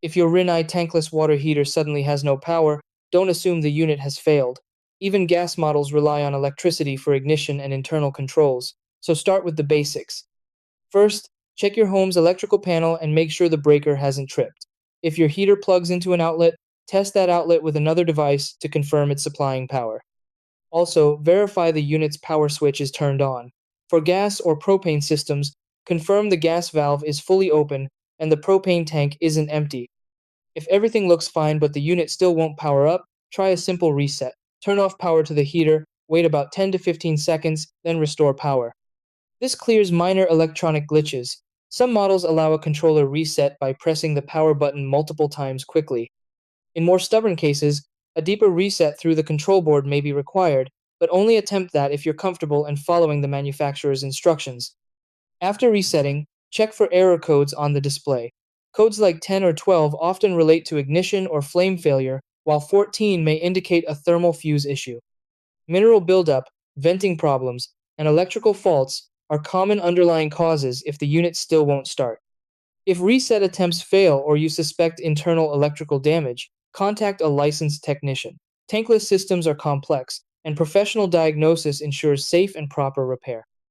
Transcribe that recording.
If your Rinnai Tankless water heater suddenly has no power, don't assume the unit has failed. Even gas models rely on electricity for ignition and internal controls, so start with the basics. First, check your home's electrical panel and make sure the breaker hasn't tripped. If your heater plugs into an outlet, test that outlet with another device to confirm it's supplying power. Also, verify the unit's power switch is turned on. For gas or propane systems, confirm the gas valve is fully open and the propane tank isn't empty. If everything looks fine but the unit still won't power up, try a simple reset. Turn off power to the heater, wait about 10 to 15 seconds, then restore power. This clears minor electronic glitches. Some models allow a controller reset by pressing the power button multiple times quickly. In more stubborn cases, a deeper reset through the control board may be required, but only attempt that if you're comfortable and following the manufacturer's instructions. After resetting, check for error codes on the display. Codes like 10 or 12 often relate to ignition or flame failure, while 14 may indicate a thermal fuse issue. Mineral buildup, venting problems, and electrical faults are common underlying causes if the unit still won't start. If reset attempts fail or you suspect internal electrical damage, contact a licensed technician. Tankless systems are complex, and professional diagnosis ensures safe and proper repair.